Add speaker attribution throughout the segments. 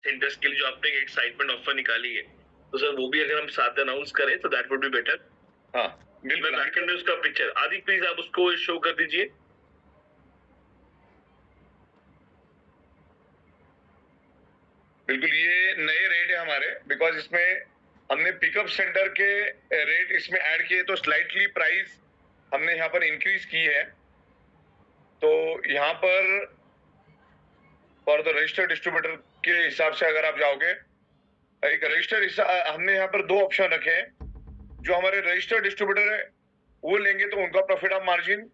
Speaker 1: Centres के लिए जो आपने एक एक्साइटमेंट ऑफर निकाली है, तो सर वो भी अगर हम साथ अनाउंस करें तो दैट वुड बी बेटर। हाँ बिल्कुल, मैं बैकएंड में उसका पिक्चर आदि प्लीज आप उसको शो कर दीजिए। बिल्कुल, ये नए रेट है हमारे, बिकॉज इसमें हमने पिकअप सेंटर के रेट इसमें ऐड किए, तो स्लाइटली प्राइस हमने यहाँ पर इंक्रीज की है। तो यहाँ पर फॉर द रजिस्टर्ड डिस्ट्रीब्यूटर के हिसाब से अगर आप जाओगे, एक रजिस्टर्ड हमने यहाँ पर दो ऑप्शन रखे हैं। जो हमारे रजिस्टर्ड डिस्ट्रीब्यूटर है वो लेंगे तो उनका प्रॉफिट ऑफ मार्जिन,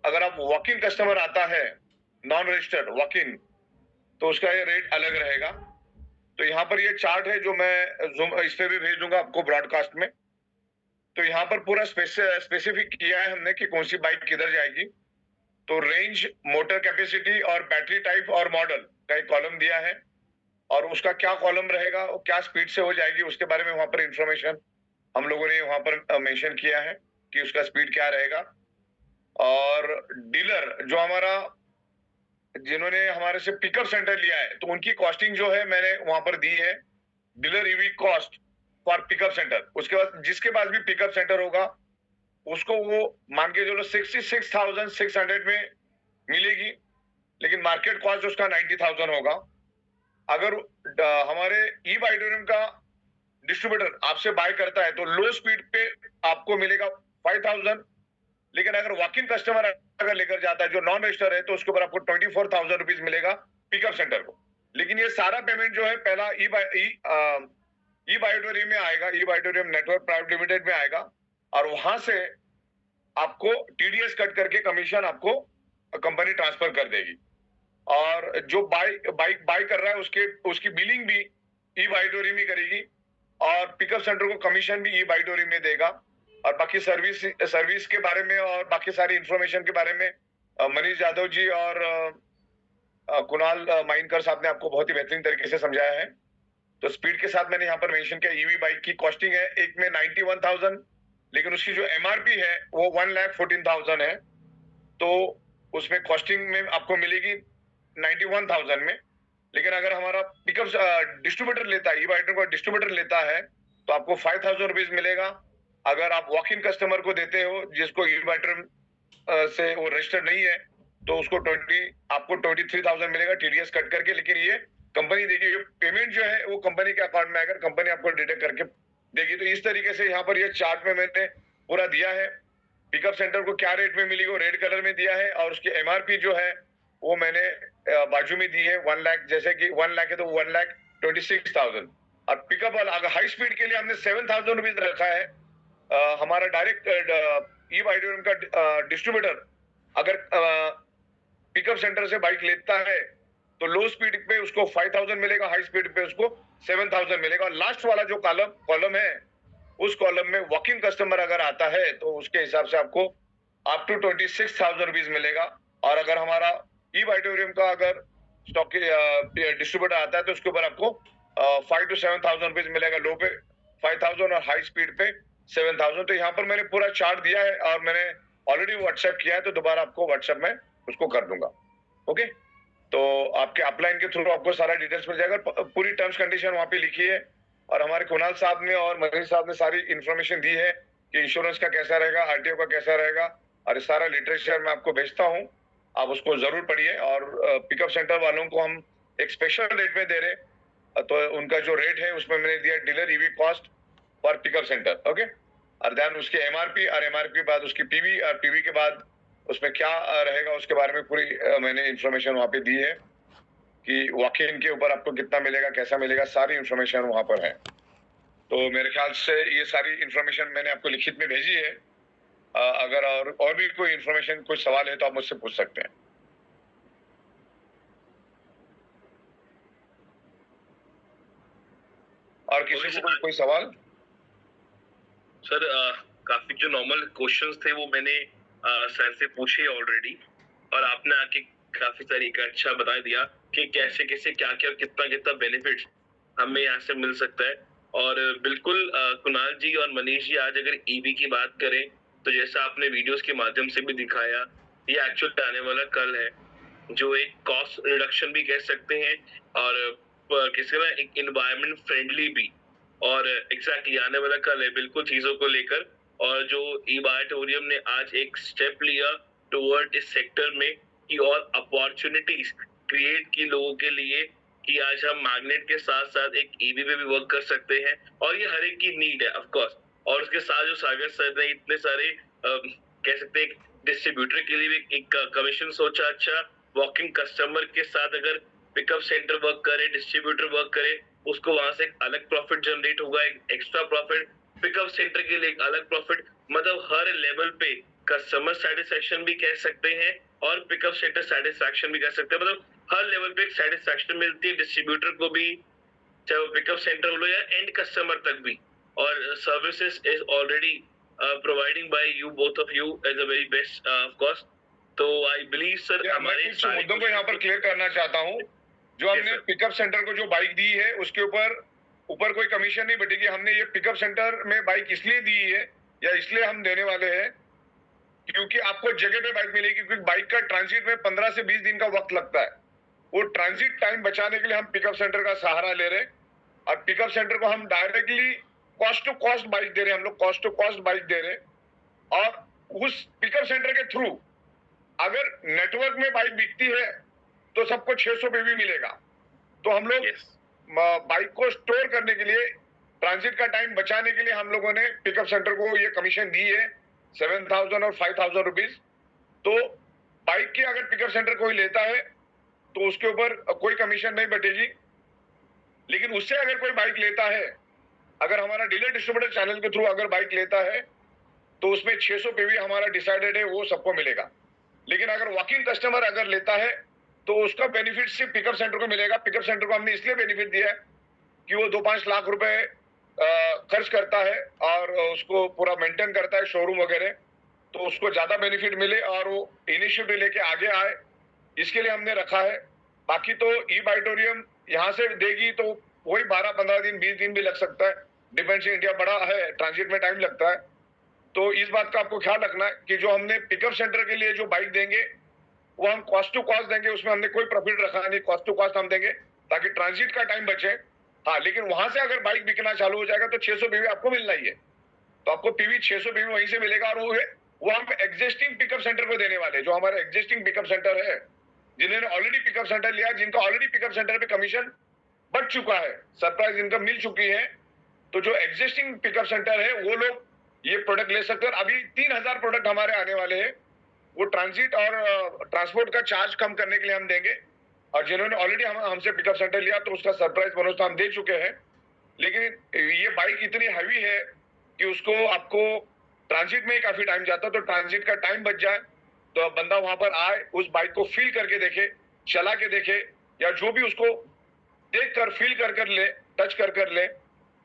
Speaker 1: अगर आप वॉक इन कस्टमर आता है नॉन रजिस्टर्ड वॉक इन, तो उसका ये रेट अलग रहेगा। तो यहाँ पर ये चार्ट है जो मैं इस पे भी भेज दूंगा आपको ब्रॉडकास्ट में। तो यहाँ पर पूरा स्पेसिफिक किया है हमने कि कौन सी बाइक किधर जाएगी। तो रेंज, मोटर कैपेसिटी और बैटरी टाइप और मॉडल का एक कॉलम दिया है, और उसका क्या कॉलम रहेगा और क्या स्पीड से हो जाएगी उसके बारे में वहां पर इंफॉर्मेशन हम लोगों ने वहां पर मेंशन किया है कि उसका स्पीड क्या रहेगा। और डीलर जो हमारा, जिन्होंने हमारे से पिकअप सेंटर लिया है, तो उनकी कॉस्टिंग जो है मैंने वहां पर दी है, dealer EV cost for pickup centre. उसके बाद जिसके पास भी पिकअप सेंटर होगा उसको वो मान के चलो 66,600 में मिलेगी, लेकिन मार्केट कॉस्ट उसका 90,000 होगा। अगर हमारे ई बाइटोरियम का डिस्ट्रीब्यूटर आपसे बाय करता है तो लो स्पीड पे आपको मिलेगा 5,000, लेकिन अगर वॉक इन कस्टमर अगर लेकर जाता है जो नॉन रजिस्टर है तो उसके ऊपर आपको 24,000 रुपीज मिलेगा पिकअप सेंटर को। लेकिन ये सारा पेमेंट जो है पहला ई बायोटोरियम में आएगा, ई बायोटोरियम नेटवर्क प्राइवेट लिमिटेड में आएगा, और वहां से आपको टीडीएस कट करके कमीशन आपको कंपनी ट्रांसफर कर देगी। और जो बाइक बाय कर रहा है उसकी बिलिंग भी ई बायोटोरियम ही करेगी, और पिकअप सेंटर को कमीशन भी ई बायोटोरियम में देगा। और बाकी सर्विस के बारे में और बाकी सारी इंफॉर्मेशन के बारे में मनीष यादव जी और कुणाल माइनकर साहब ने आपको बहुत ही बेहतरीन तरीके से समझाया है। तो स्पीड के साथ मैंने यहाँ पर मेंशन किया, ईवी बाइक की कॉस्टिंग है एक में 91,000, लेकिन उसकी जो एमआरपी है वो 1,14,000 है। तो उसमें कॉस्टिंग में आपको मिलेगी 91,000 में। लेकिन अगर हमारा पिकअप डिस्ट्रीब्यूटर लेता है, ई बाइक को डिस्ट्रीब्यूटर लेता है, तो आपको 5,000 रुपीज मिलेगा। अगर आप वॉक इन कस्टमर को देते हो जिसको ई बाइक से वो रजिस्टर्ड नहीं है, तो उसको आपको 23,000 मिलेगा टीडीएस कट करके। लेकिन ये कंपनी देगी, ये पेमेंट जो है वो कंपनी के अकाउंट में आएगा, कंपनी आपको डिडक्ट करके देगी। तो इस तरीके से यहाँ पर ये चार्ट में मैंने पूरा दिया है, पिकअप सेंटर को क्या रेट में मिलेगी वो रेड कलर में दिया है, और उसकी एमआरपी जो है वो मैंने बाजू में दी है 1 लाख, जैसे कि 1 लाख है तो 1,26,000। और पिकअप वाला अगर हाई स्पीड के लिए हमने 7,000 रुपीज रखा है। हमारा डायरेक्ट ई बाइटोरियम का डिस्ट्रीब्यूटर अगर पिकअप सेंटर से बाइक लेता है तो लो स्पीड पे उसको 5,000 मिलेगा, हाई स्पीड पे उसको 7,000 मिलेगा। और लास्ट वाला जो कॉलम है, उस कॉलम में वॉक इन कस्टमर अगर आता है तो उसके हिसाब से आपको अप टू 26,000 रुपीज मिलेगा। और अगर हमारा ई बाइटोरियम का अगर स्टॉक डिस्ट्रीब्यूटर आता है तो उसके ऊपर आपको 5 to 7,000 रुपीज मिलेगा, लो पे 5,000 और हाई स्पीड पे 7,000। तो यहाँ पर मैंने पूरा चार्ट दिया है और मैंने ऑलरेडी व्हाट्सएप किया है, तो दोबारा आपको व्हाट्सएप में उसको कर दूंगा। ओके, तो आपके अपलाइन के थ्रू आपको सारा डिटेल्स मिल जाएगा, पूरी टर्म्स कंडीशन वहां पे लिखी है। और हमारे कुणाल साहब ने और मनीष साहब ने सारी इंफॉर्मेशन दी है कि इंश्योरेंस का कैसा रहेगा, आरटीओ का कैसा रहेगा, और सारा लिटरेचर मैं आपको भेजता हूँ, आप उसको जरूर पढ़िए। और पिकअप सेंटर वालों को हम एक स्पेशल रेट में दे रहे, तो उनका जो रेट है उसमें मैंने दिया dealer EV cost for pickup centre. Okay, और देन उसके एमआरपी, और एमआरपी बाद उसकी पीवी, और पीवी के बाद उसमें क्या रहेगा उसके बारे में पूरी मैंने इंफॉर्मेशन वहां पे दी है कि वॉक इन के ऊपर आपको कितना मिलेगा, कैसा मिलेगा, सारी इंफॉर्मेशन वहां पर है। तो मेरे ख्याल से ये सारी इंफॉर्मेशन मैंने आपको लिखित में भेजी है। अगर और भी कोई इंफॉर्मेशन, कोई सवाल है तो आप मुझसे पूछ सकते हैं। और किसी को कोई सवाल? सर काफी जो नॉर्मल क्वेश्चंस थे वो मैंने सर से पूछे ऑलरेडी, और आपने आके काफी तरीका अच्छा बता दिया कि कैसे कैसे क्या क्या कितना कितना बेनिफिट हमें यहाँ से मिल सकता है। और बिल्कुल कुणाल जी और मनीष जी, आज अगर ईवी की बात करें तो जैसा आपने वीडियोस के माध्यम से भी दिखाया, ये एक्चुअल आने वाला कल है, जो एक कॉस्ट रिडक्शन भी कह सकते हैं और
Speaker 2: किसी ना एक इन्वायरमेंट फ्रेंडली भी, और एग्जैक्टली आने वाला कल है बिल्कुल चीजों को लेकर। और जो ई बायोटोरियम ने आज एक स्टेप लिया टुवर्ड इस सेक्टर में कि और अपॉर्चुनिटीज क्रिएट की लोगों के लिए, कि आज हम मैग्नेट के साथ साथ एक ईवी पे भी वर्क कर सकते हैं, और ये हर एक की नीड है ऑफ कोर्स। और उसके साथ जो सागर सर ने इतने सारे कह सकते हैं डिस्ट्रीब्यूटर के लिए भी एक कमीशन सोचा, अच्छा वॉकिंग कस्टमर के साथ अगर पिकअप सेंटर वर्क करे, डिस्ट्रीब्यूटर वर्क करे, उसको वहां से एक अलग प्रॉफिट जनरेट होगा, एक एक्स्ट्रा प्रॉफिट, पिकअप सेंटर के लिए एक अलग प्रॉफिट। मतलब हर लेवल पे कस्टमर सेटिस्फेक्शन भी कह सकते हैं और पिकअप सेंटर सेटिस्फेक्शन भी कह सकते हैं। मतलब हर लेवल पे एक सेटिस्फेक्शन मिलती है डिस्ट्रीब्यूटर को भी, चाहे वो पिकअप सेंटर हो या एंड कस्टमर तक भी। और services is already providing by you, both of you, as a very best of course. तो आई बिलीव सर
Speaker 1: मैं कुछ मुद्दों को यहाँ पर क्लियर करना चाहता हूँ। जो हमने पिकअप सेंटर को जो बाइक दी है उसके ऊपर कोई कमीशन नहीं बटेगी। हमने ये पिकअप सेंटर में बाइक इसलिए दी है या इसलिए हम देने वाले हैं क्योंकि आपको जगह पे बाइक मिलेगी, क्योंकि बाइक का ट्रांजिट में 15 से 20 दिन का वक्त लगता है। वो ट्रांजिट टाइम बचाने के लिए हम पिकअप सेंटर का सहारा ले रहे हैं और पिकअप सेंटर को हम directly cost to cost bike दे रहे हैं। हम लोग कॉस्ट टू कॉस्ट बाइक दे रहे हैं और उस पिकअप सेंटर के थ्रू अगर नेटवर्क में बाइक बिकती है तो सबको 600 पे भी मिलेगा। तो हम लोग बाइक को स्टोर करने के लिए, ट्रांजिट का टाइम बचाने के लिए हम लोगों ने पिकअप सेंटर को ये कमीशन दी है 7,000 और 5,000 रुपीज। तो बाइक की अगर पिकअप सेंटर कोई लेता है तो उसके ऊपर कोई कमीशन नहीं बटेगी। लेकिन उससे अगर कोई बाइक लेता है, अगर हमारा डीलर डिस्ट्रीब्यूटर चैनल के थ्रू अगर बाइक लेता है तो उसमें 600 पे भी हमारा डिसाइडेड है, वो सबको मिलेगा। लेकिन अगर वॉकिंग कस्टमर अगर लेता है तो उसका बेनिफिट सिर्फ पिकअप सेंटर को मिलेगा। पिकअप सेंटर को हमने इसलिए बेनिफिट दिया है कि वो 2-5 लाख रुपए खर्च करता है और उसको पूरा मेंटेन करता है शोरूम वगैरह, तो उसको ज्यादा बेनिफिट मिले और वो इनिशिएटिव लेके आगे आए, इसके लिए हमने रखा है। बाकी तो ई बाइटोरियम यहाँ से देगी तो वही 12-15 दिन 20 दिन भी लग सकता है, डिपेंड्स। इंडिया बड़ा है, ट्रांजिट में टाइम लगता है। तो इस बात का आपको ख्याल रखना है कि जो हमने पिकअप सेंटर के लिए जो बाइक देंगे वो हम कॉस्ट टू कॉस्ट देंगे, उसमें हमने कोई प्रॉफिट रखा नहीं, कॉस्ट टू कॉस्ट हम देंगे ताकि ट्रांजिट का टाइम बचे। हाँ, लेकिन वहां से अगर बाइक बिकना चालू हो जाएगा तो 600 पीवी आपको मिलना ही है। तो आपको पीवी 600 पीवी वहीं से मिलेगा और वो हम एग्जिस्टिंग पिकअप सेंटर को देने वाले, जो हमारे एग्जिस्टिंग पिकअप सेंटर है, जिन्होंने ऑलरेडी पिकअप सेंटर लिया, जिनका ऑलरेडी पिकअप सेंटर पे कमीशन बढ़ चुका है, सरप्राइज इनकम मिल चुकी है, तो जो एग्जिस्टिंग पिकअप सेंटर है वो लोग ये प्रोडक्ट ले सकते हैं। अभी 3,000 प्रोडक्ट हमारे आने वाले हैं, वो ट्रांजिट और ट्रांसपोर्ट का चार्ज कम करने के लिए हम देंगे। और जिन्होंने ऑलरेडी हमसे पिकअप सेंटर लिया तो उसका सरप्राइज बोनस तो हम दे चुके हैं। लेकिन ये बाइक इतनी हैवी है कि उसको आपको ट्रांजिट में ही काफी टाइम जाता है, तो ट्रांजिट का टाइम बच जाए तो बंदा वहां पर आए, उस बाइक को फील करके देखे, चला के देखे, या जो भी उसको देख कर फील कर ले, टच कर ले।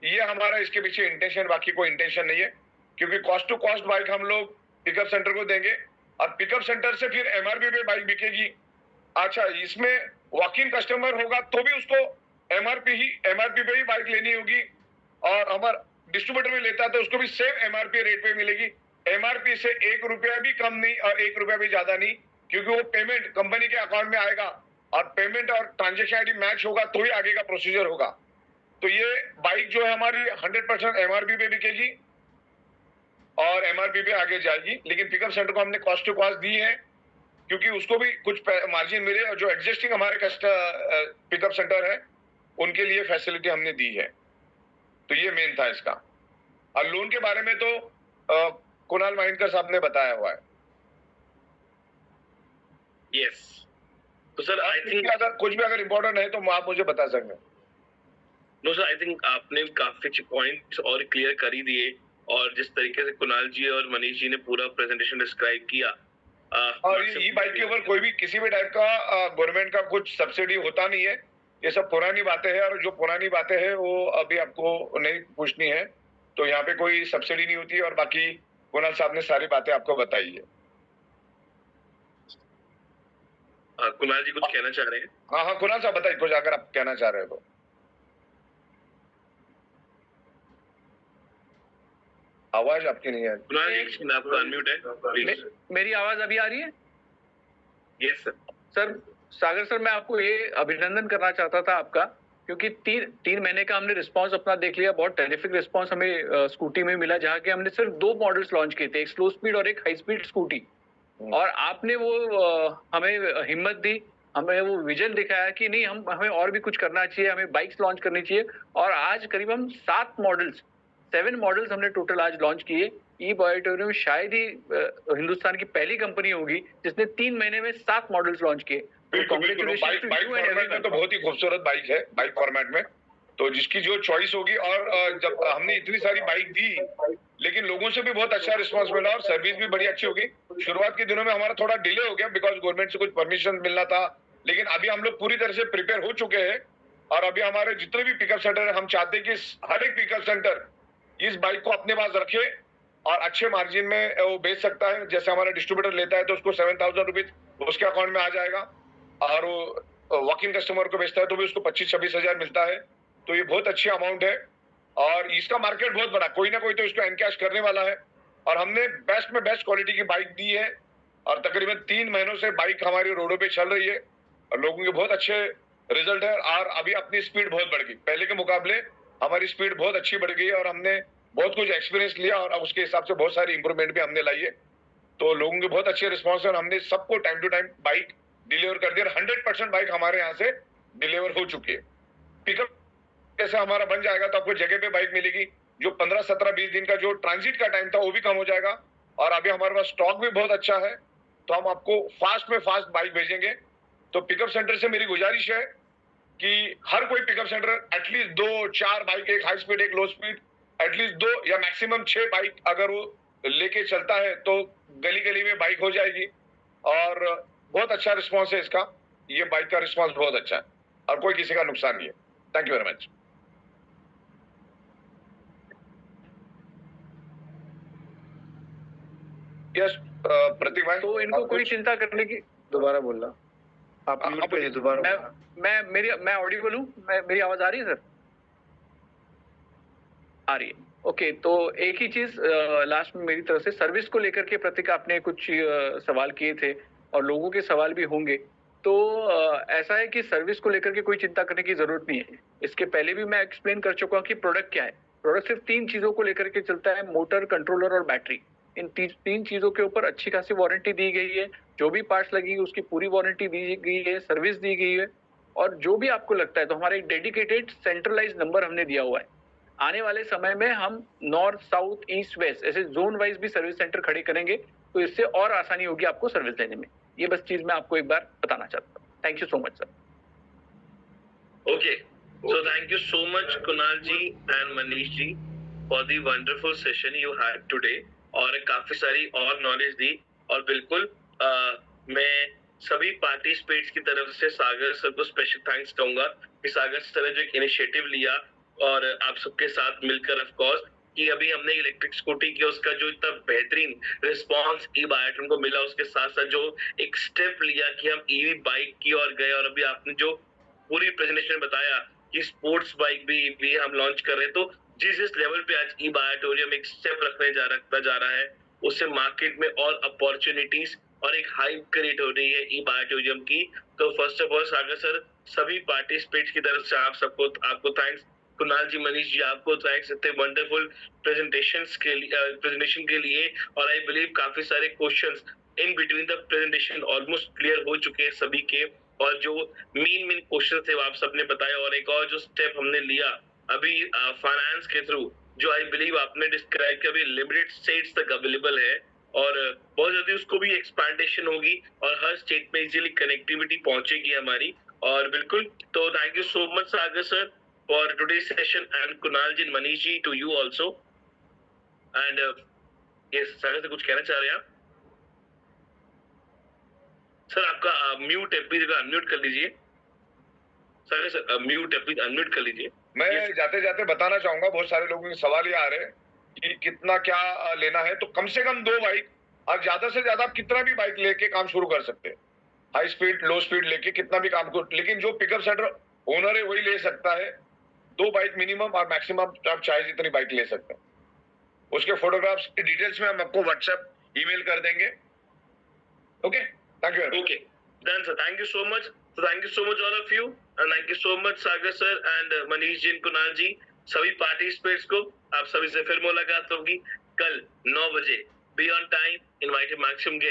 Speaker 1: ये हमारा इसके पीछे इंटेंशन, बाकी कोई इंटेंशन नहीं है। क्योंकि कॉस्ट टू कॉस्ट बाइक हम लोग पिकअप सेंटर को देंगे और पिकअप सेंटर से फिर एमआरपी पे बाइक बिकेगी। अच्छा, इसमें वॉकिंग कस्टमर होगा तो भी उसको एमआरपी पे ही बाइक लेनी होगी, और हमारा डिस्ट्रीब्यूटर में लेता है तो उसको भी सेम एमआरपी रेट पे मिलेगी। एमआरपी से 1 रुपया भी कम नहीं और 1 रुपया भी ज्यादा नहीं, क्योंकि वो पेमेंट कंपनी के अकाउंट में आएगा और पेमेंट और ट्रांजेक्शन आईडी मैच होगा तो ही आगे का प्रोसीजर होगा। तो ये बाइक जो है हमारी 100% एमआरपी पे बिकेगी और एमआरपी पे आगे जाएगी। लेकिन पिकअप सेंटर को हमने कॉस्ट टू कॉस्ट दी है क्योंकि उसको भी कुछ मार्जिन मिले, और जो एग्जिस्टिंग हमारे पिकअप सेंटर है उनके लिए फैसिलिटी हमने दी है। तो ये मेन था इसका। और लोन के बारे में तो कुणाल माहिंदकर साहब ने बताया हुआ है।
Speaker 2: यस, तो सर आई थिंक
Speaker 1: अगर कुछ भी अगर इम्पोर्टेंट है तो आप मुझे बता सकते हैं।
Speaker 2: नो सर, आई थिंक आपने काफी पॉइंट्स और क्लियर कर ही दिए, और जिस तरीके से कुणाल जी और मनीष जी ने पूरा प्रेजेंटेशन डिस्क्राइब किया।
Speaker 1: और ये ई बाइक के ऊपर कोई भी किसी भी टाइप का गवर्नमेंट का कुछ सब्सिडी होता नहीं है, ये सब पुरानी बातें हैं, और जो पुरानी बातें हैं वो अभी आपको नहीं पूछनी है। तो यहाँ पे कोई सब्सिडी नहीं होती, और बाकी कुणाल साहब ने सारी बातें आपको बताई है।
Speaker 2: कुणाल जी कुछ कहना चाह रहे हैं?
Speaker 1: हाँ, कुणाल साहब बताइए कुछ अगर आप कहना चाह रहे हो तो। आवाज आपकी नहीं आ रही।
Speaker 2: कुणाल जी आपका अनम्यूट है प्लीज।
Speaker 3: मेरी आवाज अभी आ रही है?
Speaker 2: Yes sir.
Speaker 3: सर, सागर सर, मैं आपको ये अभिनंदन करना चाहता था आपका, क्योंकि 3 महीने का हमने रिस्पांस अपना देख लिया, बहुत टेरिफिक रिस्पांस हमें स्कूटी में मिला, जहाँ के हमने सिर्फ 2 मॉडल्स लॉन्च किए थे, एक स्लो स्पीड और एक हाई स्पीड स्कूटी। और आपने वो हमें हिम्मत दी, हमें वो विजन दिखाया कि नहीं, हमें और भी कुछ करना चाहिए, हमें बाइक्स लॉन्च करनी चाहिए। और आज करीब हम 7 मॉडल्स हमने टोटल आज लॉन्च किए। ई बायोटोरियम शायद ही हिंदुस्तान की पहली कंपनी होगी जिसने 3 महीने में 7 मॉडल्स लॉन्च किए।
Speaker 1: बाइक फॉर्मेट में तो बहुत ही खूबसूरत बाइक है, बाइक फॉर्मेट में तो जिसकी जो चॉइस होगी। और जब हमने इतनी सारी बाइक दी, लेकिन लोगों से भी बहुत अच्छा रिस्पांस मिला और सर्विस भी बड़ी अच्छी होगी। शुरुआत के दिनों में हमारा थोड़ा डिले हो गया बिकॉज गवर्नमेंट से कुछ परमिशन मिलना था, लेकिन अभी हम लोग पूरी तरह से प्रिपेयर हो चुके हैं। और अभी हमारे जितने भी पिकअप सेंटर है, हम चाहते हैं कि हर एक पिकअप सेंटर इस बाइक को अपने पास रखे और अच्छे मार्जिन में वो बेच सकता है। जैसे हमारा डिस्ट्रीब्यूटर लेता है तो उसको 7,000 रुपीज उसके अकाउंट में आ जाएगा, और वो वॉक इन कस्टमर को बेचता है तो भी उसको 25-26 हजार मिलता है। तो ये बहुत अच्छी अमाउंट है और इसका मार्केट बहुत बड़ा, कोई ना कोई तो इसको एनकैश करने वाला है। और हमने बेस्ट में बेस्ट क्वालिटी की बाइक दी है और तकरीबन 3 महीनों से बाइक हमारी रोडों पे चल रही है और लोगों के बहुत अच्छे रिजल्ट है। और अभी अपनी स्पीड बहुत बढ़ गई, पहले के मुकाबले हमारी स्पीड बहुत अच्छी बढ़ गई और हमने बहुत कुछ एक्सपीरियंस लिया और अब उसके हिसाब से बहुत सारी इंप्रूवमेंट भी हमने लाई है। तो लोगों के बहुत अच्छे रिस्पॉन्स है और हमने सबको time to time bike deliver कर दिया। 100% बाइक हमारे यहाँ से डिलीवर हो चुकी है। पिकअप जैसे हमारा बन जाएगा तो आपको जगह पे बाइक मिलेगी। जो 15, 17, 20 दिन का जो ट्रांजिट का टाइम था वो भी कम हो जाएगा। और अभी हमारे पास स्टॉक भी बहुत अच्छा है, तो हम आपको फास्ट में फास्ट बाइक भेजेंगे। तो पिकअप सेंटर से मेरी गुजारिश है कि हर कोई पिकअप सेंटर एटलीस्ट 2-4 बाइक, एक हाई स्पीड एक लो स्पीड, एटलीस्ट 2 या मैक्सिमम 6 बाइक अगर वो लेके चलता है तो गली गली में बाइक हो जाएगी। और बहुत अच्छा रिस्पॉन्स है इसका, ये बाइक का रिस्पॉन्स बहुत अच्छा है और कोई किसी का नुकसान नहीं है। Thank you very much. Yes Prateek भाई,
Speaker 3: तो इनको कोई चिंता करने की, दोबारा बोल रहा
Speaker 4: आप म्यूट पे हैं दोबारा।
Speaker 3: मैं ऑडिबल हूँ, मेरी आवाज आ रही है सर? आ रही है, ओके। तो एक ही चीज लास्ट में मेरी तरफ से, सर्विस को लेकर के प्रतीक आपने कुछ सवाल किए थे और लोगों के सवाल भी होंगे। तो ऐसा है कि सर्विस को लेकर के कोई चिंता करने की जरूरत नहीं है। इसके पहले भी मैं एक्सप्लेन कर चुका हूँ कि प्रोडक्ट क्या है। प्रोडक्ट सिर्फ 3 चीजों को लेकर के चलता है, मोटर, कंट्रोलर और बैटरी। इन 3 चीजों के ऊपर अच्छी खासी वारंटी दी गई है। जो भी पार्ट्स लगेगी उसकी पूरी वारंटी दी गई है, सर्विस दी गई है। और जो भी आपको लगता है, तो हमारा एक डेडिकेटेड सेंट्रलाइज नंबर हमने दिया हुआ है। आने वाले समय में हम नॉर्थ, साउथ, ईस्ट, वेस्ट ऐसे जोन वाइज भी सर्विस सेंटर खड़े करेंगे, तो इससे और आसानी होगी आपको सर्विस देने में। ये बस चीज मैं आपको एक बार बताना चाहता हूँ। Thank you so much sir.
Speaker 2: Okay, so thank you so much Kunal ji and Manish ji for the wonderful session you had today और काफी सारी और नॉलेज दी। और बिल्कुल मैं सभी पार्टिसिपेट्स की तरफ से सागर सर को स्पेशल थैंक्स कहूंगा कि सागर सर ने जो एक इनिशिएटिव लिया और आप सबके साथ मिलकर ऑफ कोर्स कि अभी हमने इलेक्ट्रिक स्कूटी की उसका जो इतना बेहतरीन रिस्पांस ई बायोटन को मिला, उसके साथ साथ जो एक स्टेप लिया कि हम ईवी बाइक की ओर गए। और अभी आपने जो पूरी प्रेजेंटेशन बताया कि स्पोर्ट्स बाइक भी हम लॉन्च कर रहे हैं, तो जिस लेवल पे आज ई बायोटोरियम एक स्टेप रखने जा रहा है, उससे मार्केट में और अपॉर्चुनिटीज और एक हाइप क्रिएट हो रही है ई बायोटोरियम की। तो first of all Sagar sir, सभी पार्टिसिपेट्स की तरफ से आपको थैंक्स। कुणाल जी, मनीष जी, आपको थैंक्स इतने वंडरफुल प्रेजेंटेशन के लिए। और आई बिलीव काफी सारे questions in between the presentation almost clear हो चुके हैं सभी के। और जो मेन क्वेश्चन थे वो आप सबने बताया। और एक और जो स्टेप हमने लिया अभी फाइनेंस के थ्रू, जो आई बिलीव आपने डिस्क्राइब किया, अभी लिमिटेड स्टेट्स तक अवेलेबल है और बहुत जल्दी उसको भी एक्सपेंडेशन होगी और हर स्टेट में इजीली कनेक्टिविटी पहुंचेगी हमारी। और बिल्कुल, तो thank you so much Sagar sir for today session and Kunal ji, Manish ji, to you also. And yes Sagar से कुछ कहना चाह रहे हैं आप? सर आपका म्यूट है, प्लीज अनम्यूट कर लीजिए। सर म्यूट है, प्लीज अनम्यूट कर लीजिए।
Speaker 1: मैं जाते जाते बताना चाहूंगा, बहुत सारे लोगों के सवाल ये आ रहे हैं कि कितना क्या लेना है। तो कम से कम 2 बाइक और ज्यादा से ज्यादा आप कितना भी बाइक लेके काम शुरू कर सकते हैं। हाई स्पीड, लो स्पीड लेके कितना भी काम को, लेकिन जो पिकअप सेंटर ओनर है वही ले सकता है। 2 बाइक मिनिमम और मैक्सिमम आप चाहे जितनी बाइक ले सकते हैं। उसके फोटोग्राफ्स की डिटेल्स में हम आपको व्हाट्सएप, ईमेल कर देंगे। Okay, thank you.
Speaker 2: Okay, done sir. Thank you so much. So thank you so much all of you thank you so much Sagar sir and Manish ji, Kunal ji, सभी पार्टिसिपेंट्स को। आप सभी से फिर मुलाकात होगी कल 9 बजे। Be on time, invited maximum